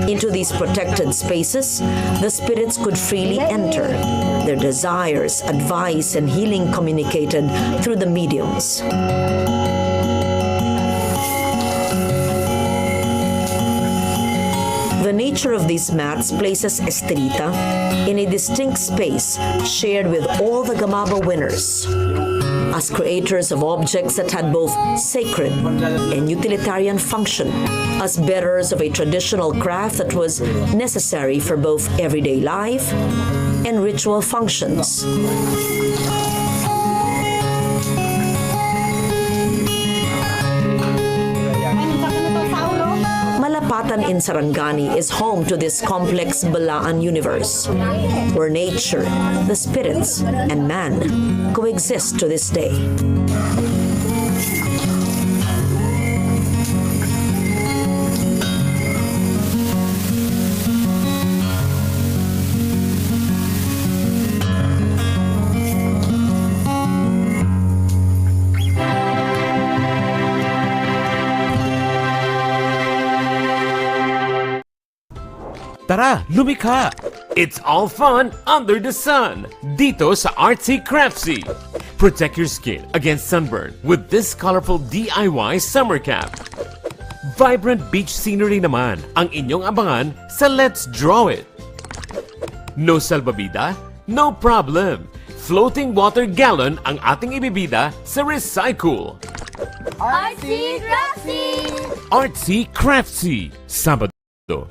Into these protected spaces, the spirits could freely enter, their desires, advice, and healing communicated through the mediums. The nature of these mats places Estelita in a distinct space shared with all the Gamaba winners. As creators of objects that had both sacred and utilitarian function, as bearers of a traditional craft that was necessary for both everyday life and ritual functions. Malapatan in Sarangani is home to this complex Balaan universe, where nature, the spirits, and man coexist to this day. Tara, lumikha! It's all fun under the sun, dito sa Artsy Craftsy. Protect your skin against sunburn with this colorful DIY summer cap. Vibrant beach scenery naman ang inyong abangan sa Let's Draw It. No salbabida? No problem! Floating water gallon ang ating ibibida sa Recycle. Artsy Craftsy! Artsy Craftsy, Sabado,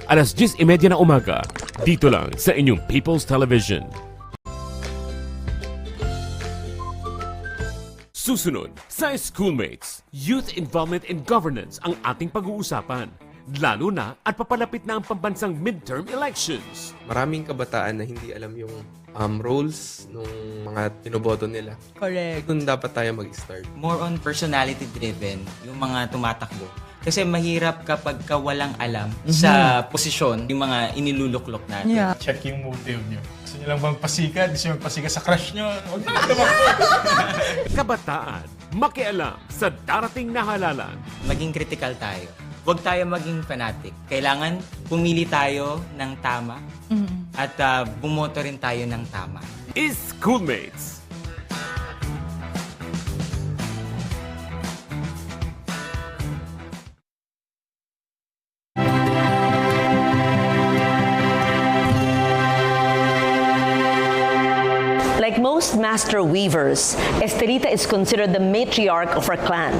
alas 10:30 na umaga, dito lang sa inyong People's Television. Susunod sa Schoolmates, Youth Involvement in Governance ang ating pag-uusapan. Lalo na at papalapit na ang pambansang midterm elections. Maraming kabataan na hindi alam yung roles ng mga tinoboto nila. Correct. Doon dapat tayo mag-start. More on personality-driven, yung mga tumatakbo. Kasi mahirap kapag ka walang alam sa posisyon, yung mga iniluluklok natin. Yeah. Check yung motive nyo. Gusto nyo lang magpasikat, gusto nyo magpasikat sa crush nyo. Huwag na tumakbo. Kabataan, makialam sa darating na halalan. Maging critical tayo. Huwag tayo maging fanatic. Kailangan pumili tayo ng tama at bumoto rin tayo ng tama. Schoolmates. Like most master weavers, Estelita is considered the matriarch of her clan.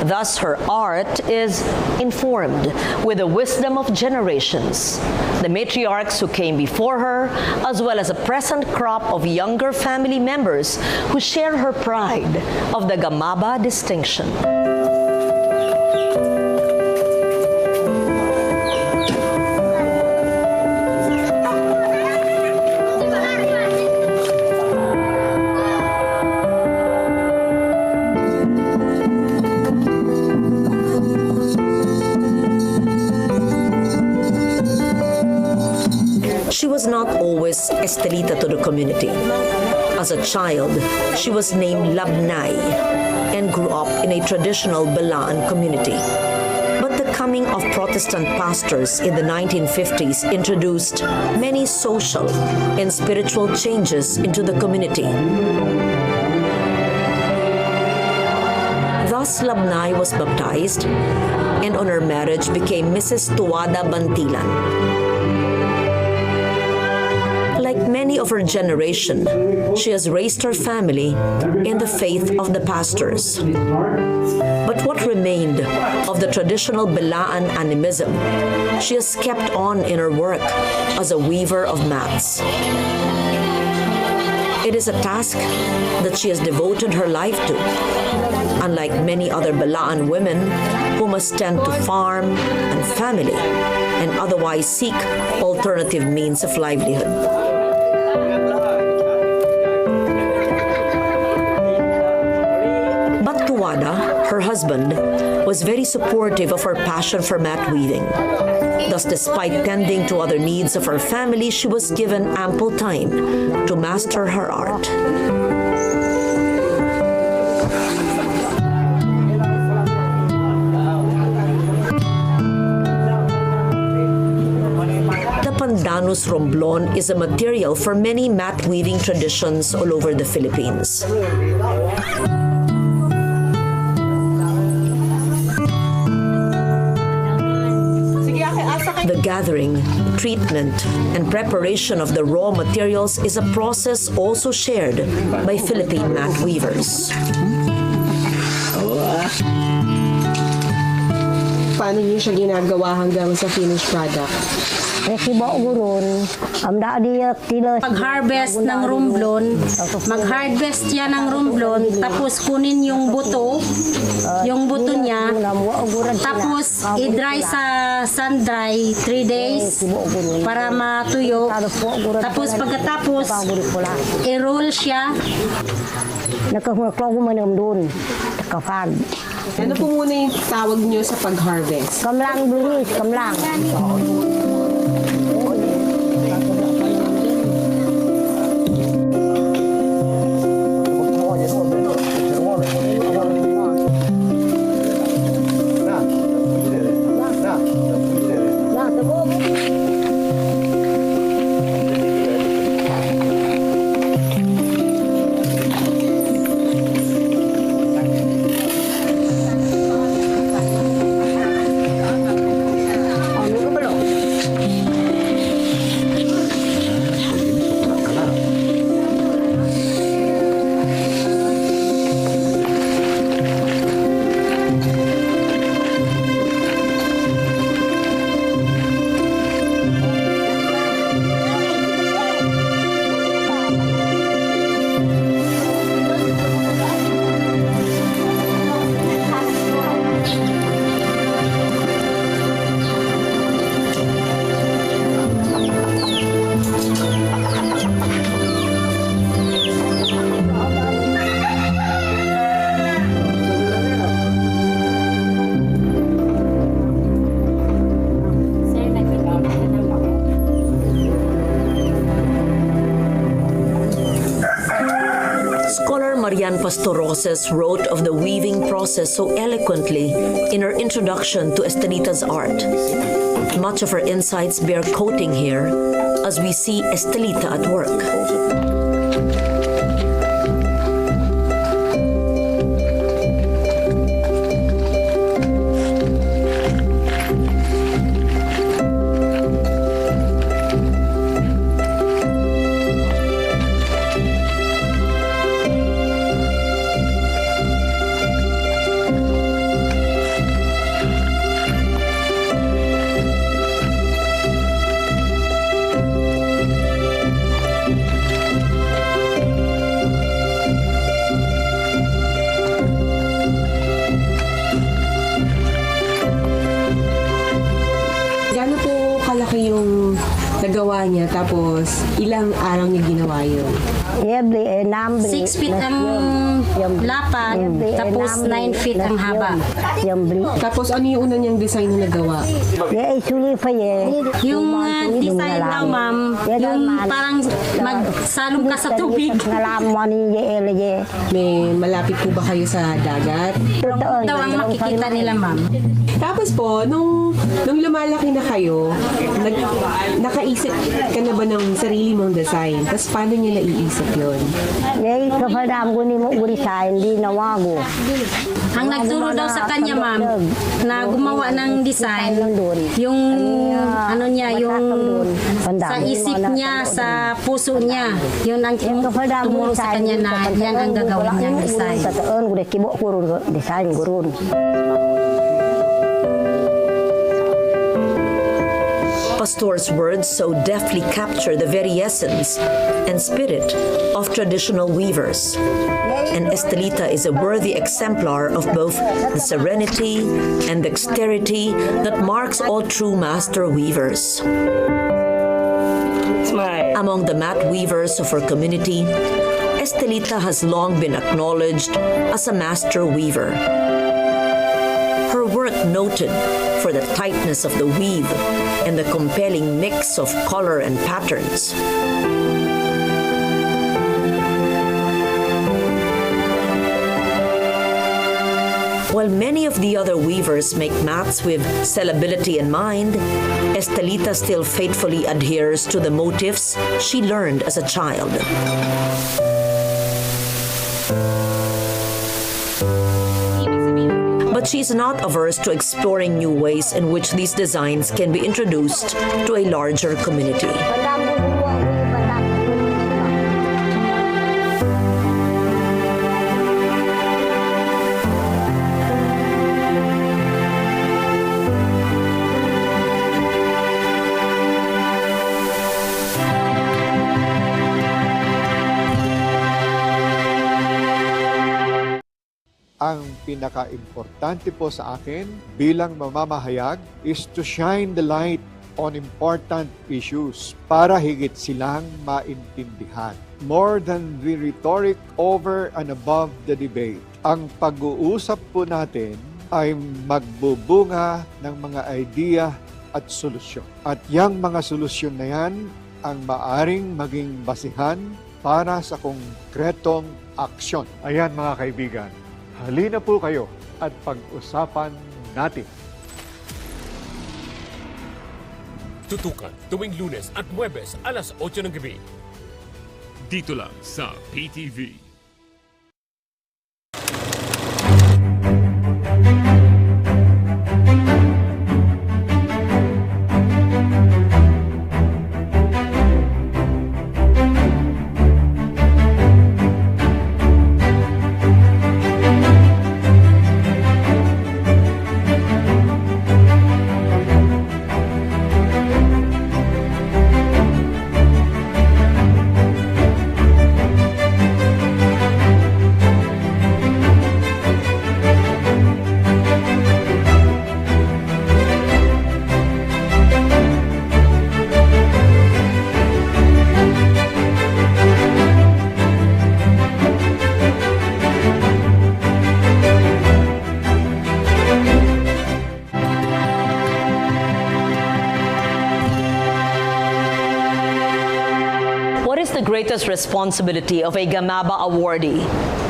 Thus, her art is informed with the wisdom of generations. The matriarchs who came before her, as well as a present crop of younger family members who share her pride of the Gamaba distinction. She was not always Estelita to the community. As a child, she was named Labnay and grew up in a traditional Balaan community. But the coming of Protestant pastors in the 1950s introduced many social and spiritual changes into the community. Thus, Labnay was baptized and on her marriage became Mrs. Tuwada Bantilan. Like many of her generation, she has raised her family in the faith of the pastors. But what remained of the traditional Balaan animism, she has kept on in her work as a weaver of mats. It is a task that she has devoted her life to, unlike many other Balaan women who must tend to farm and family and otherwise seek alternative means of livelihood. But Tuwada, her husband, was very supportive of her passion for mat weaving. Thus, despite tending to other needs of her family, she was given ample time to master her art. Janus romblon is a material for many mat weaving traditions all over the Philippines. The gathering, treatment, and preparation of the raw materials is a process also shared by Philippine mat weavers. Paano niyo siya ginagawa hanggang sa finished product? Pag-harvest ng romblon, mag-harvest siya ng romblon, tapos kunin yung buto niya, tapos i-dry sa sun-dry 3 days para matuyo. Tapos pagkatapos, i-roll siya. Ano po muna yung tawag niyo sa pag-harvest? Kamlang bilis, kamlang. Pastoroses wrote of the weaving process so eloquently in her introduction to Estelita's art. Much of her insights bear quoting here as we see Estelita at work. Nagawa niya, tapos ilang araw niya ginawa yun? 6 feet ang lapad, tapos 9 feet ang haba. Tapos ano yung una niyang design na nagawa? Yung design daw, ma'am, yung parang magsalong ka sa tubig. May malapit po ba kayo sa dagat? Daw ang makikita nila, ma'am. Tapos po, nung lumalaki na kayo, nakaisip ka na ba ng sarili mong design? Tapos paano niya naiisip yun? Ang nagturo daw sa kanya, ma'am, na gumawa ng design, yung ano niya, yung sa isip niya, sa puso niya, yun ang tumuro sa kanya na yan ang gagawin niyang design. Pastor's words so deftly capture the very essence and spirit of traditional weavers. And Estelita is a worthy exemplar of both the serenity and dexterity that marks all true master weavers. Among the mat weavers of our community, Estelita has long been acknowledged as a master weaver. Her work noted for the tightness of the weave and the compelling mix of color and patterns. While many of the other weavers make mats with sellability in mind, Estelita still faithfully adheres to the motifs she learned as a child. But she's not averse to exploring new ways in which these designs can be introduced to a larger community. Ang pinaka-importante po sa akin bilang mamamahayag is to shine the light on important issues para higit silang maintindihan. More than the rhetoric over and above the debate, ang pag-uusap po natin ay magbubunga ng mga idea at solusyon. At yang mga solusyon na yan ang maaring maging basihan para sa konkretong aksyon. Ayan mga kaibigan, halina po kayo at pag-usapan natin. Tutukan tuwing Lunes at Huwebes alas 8 ng gabi. Dito lang sa PTV. The greatest responsibility of a Gamaba awardee.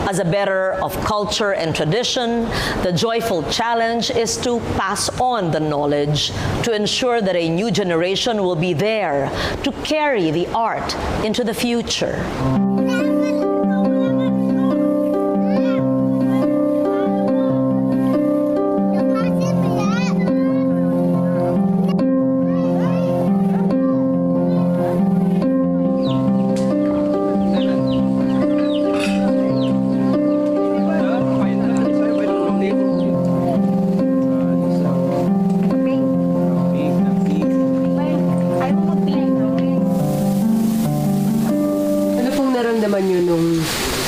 As a bearer of culture and tradition, the joyful challenge is to pass on the knowledge to ensure that a new generation will be there to carry the art into the future.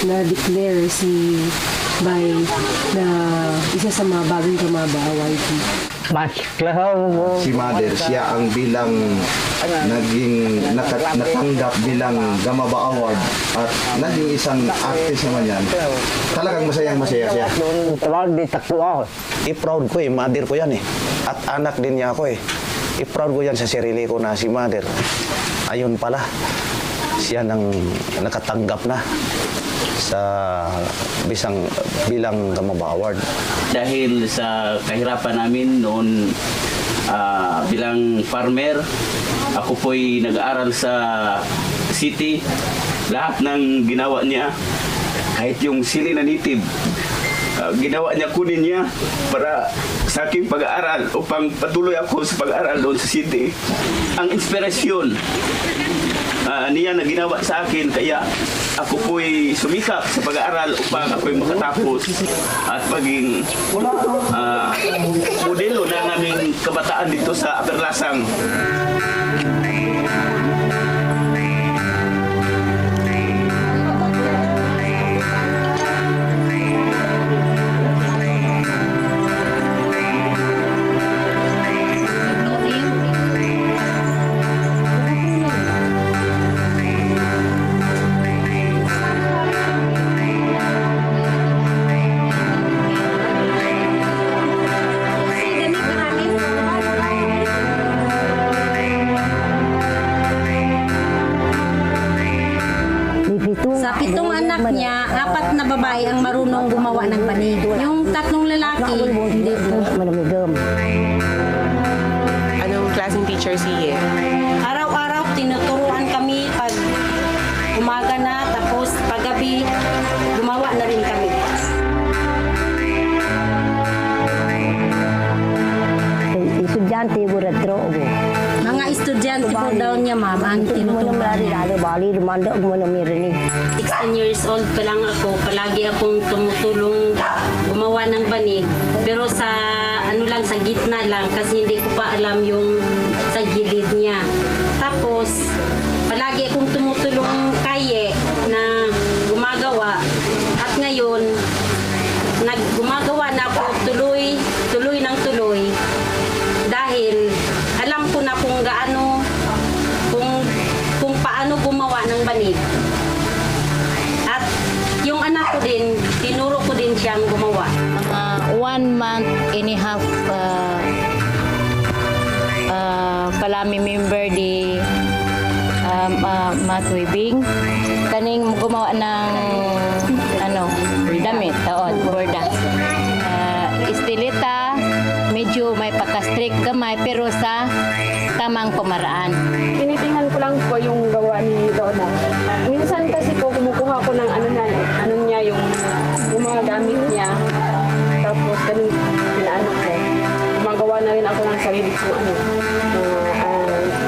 Na-declare si Bay na isa sa mga bagong Gamaba YT. Si Mother, siya ang bilang naging natanggap bilang Gamaba Award at naging isang artist naman yan. Talagang masayang-masaya siya. I-proud ko mother ko yan At anak din niya ako I-proud ko yan sa sarili ko na si Mother. Ayun pala, siya nang nakatanggap na sa bilang Gamaba Award. Dahil sa kahirapan namin noon bilang farmer, ako po'y nag-aaral sa city. Lahat ng ginawa niya, kahit yung sili na native, ginawa niya, kunin niya para sa aking pag-aaral upang patuloy ako sa pag-aaral doon sa city. Ang inspirasyon niya na ginawa sa akin, kaya ako po'y sumikap sa pag-aaral upang ako'y makatapos at maging modelo na naming kabataan dito sa Aberlasang. Sa 7 anak niya, 4 na babae ang marunong gumawa ng banig. Yung Yung tatlong lalaki, hindi po. Anong klaseng teacher siya? Araw-araw tinuturuan kami pag umaga na, tapos paggabi gumawa na rin kami. Estudyante buratro mo. Mga estudyante po daw niya, ma'am, ang tinuturuan niya. Bali, lumanda mo na mirini. 16 years old pa lang ako, palagi akong tumutulong gumawa ng banig. Pero sa ano lang, sa gitna lang, kasi hindi ko pa alam yung sa gilid niya. Tapos, palagi akong tumutulong kaye na gumagawa. At ngayon, gumagawa na ako tuloy ng tuloy. Dahil alam ko na kung gaano, kung paano gumawa ng banig. At yung anak ko din, tinuro ko din siyang gumawa. 1 month and a half palami member di matwibing. Kaning gumawa ng damit, borda. Estilita, medyo may pagka-strict kamay pero sa tamang pamaraan. Tinitingnan ko lang po yung gawa ni Donna. Minsan kasi po kumukuha ko ng ano niya, yung mga gamit niya. Tapos ganun pinaano ko. Gumagawa na rin ako ng sarili ko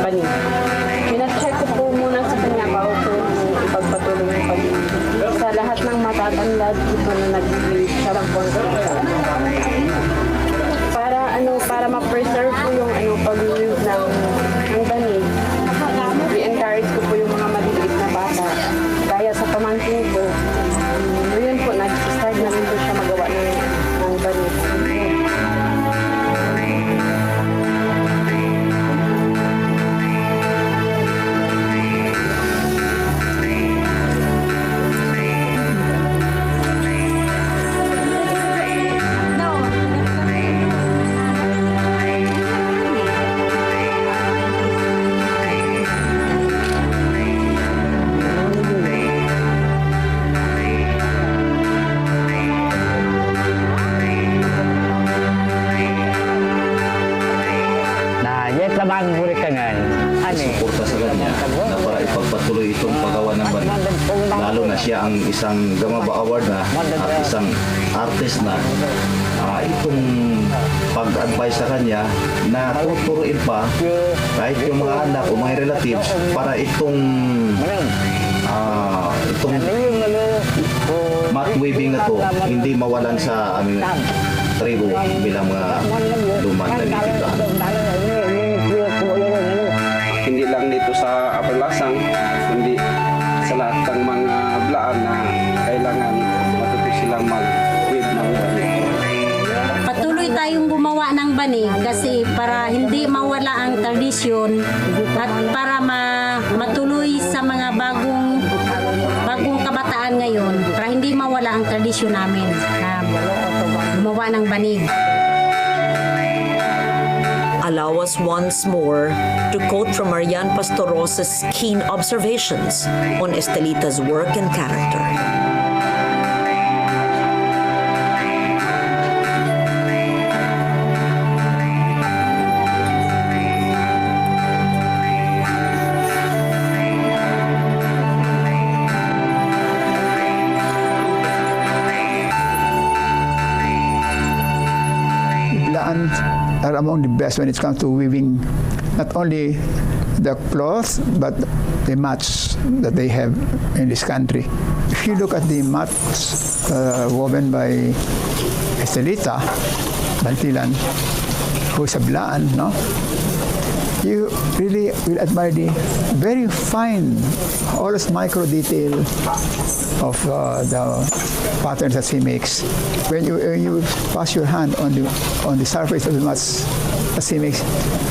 banig. Pina-check ko po muna sa kanya bago ko ipagpatuloy yung pag-ibig. Sa lahat ng matatanda dito na nag-ibig, siya lang po para ma-preserve ko yung pag-ibig ng banig. I-encourage ko po yung mga maliliit na bata. Kaya sa pamangkin ko, yun po, nag-start na rin po siya magawa ng banig. Suporta sa kanya na para ipagpatuloy itong paggawa ng banig. Lalo na siya ang isang Gamaba Award na at isang artist na itong pag-advise sa kanya na tuturuin pa kahit yung mga anak o mga relatives para itong mat weaving na to hindi mawalan sa aming tribo bilang mga lumang nagtitipid. Hindi lang dito sa Apalasang, kundi sa lahat ng mga blaan na kailangan matuto silang mag-weave ng banig. Patuloy tayong gumawa ng banig kasi para hindi mawala ang tradisyon at para matuloy sa mga bagong kabataan ngayon, para hindi mawala ang tradisyon namin na gumawa ng banig. Allow us once more to quote from Marian Pastoros's keen observations on Estelita's work and character. Are among the best when it comes to weaving not only the cloth but the mats that they have in this country. If you look at the mats woven by Estelita Bantilan, who's a Blaan, no? You really will admire the very fine, all this micro detail of the patterns that she makes. When you pass your hand on the surface of the mats that she makes,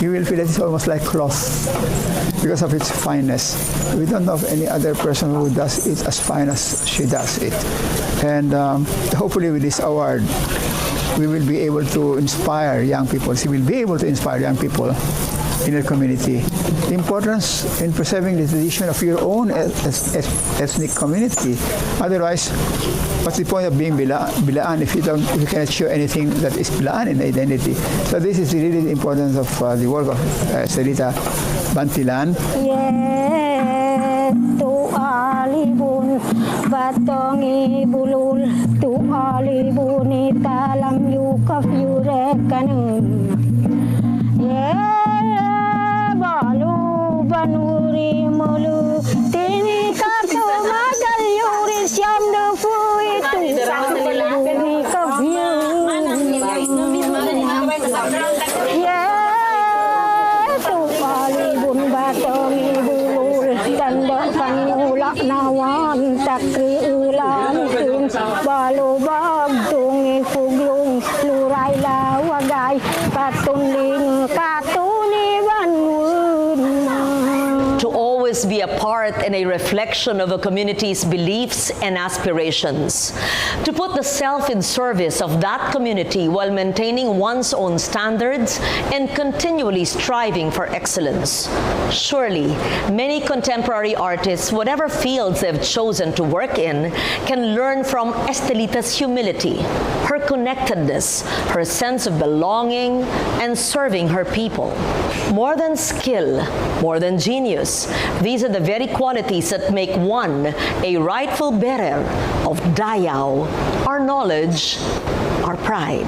you will feel that it's almost like cloth because of its fineness. We don't know of any other person who does it as fine as she does it. And hopefully with this award, we will be able to inspire young people. She will be able to inspire young people in the community. The importance in preserving the tradition of your own ethnic community. Otherwise, what's the point of being Bilaan if you cannot show anything that is Bilaan in identity? So this is really the importance of the work of Sarita Bantilan. Tu alibun batong ibulul tu alibun italam yukaf yurek kanun balu banuri mulu tini kartu magal yuri siam defu itu buni kafyu tu alibun batong ibulul tanda panula nawan takri ulan kun balu bagtung fuglung lurai lawagay patuling katuni To always be a part and a reflection of a community's beliefs and aspirations. To put the self in service of that community while maintaining one's own standards and continually striving for excellence. Surely, many contemporary artists, whatever fields they've chosen to work in, can learn from Estelita's humility, her connectedness, her sense of belonging, and serving her people. More than skill, more than genius, these are the very qualities that make one a rightful bearer of Dayaw, our knowledge, our pride.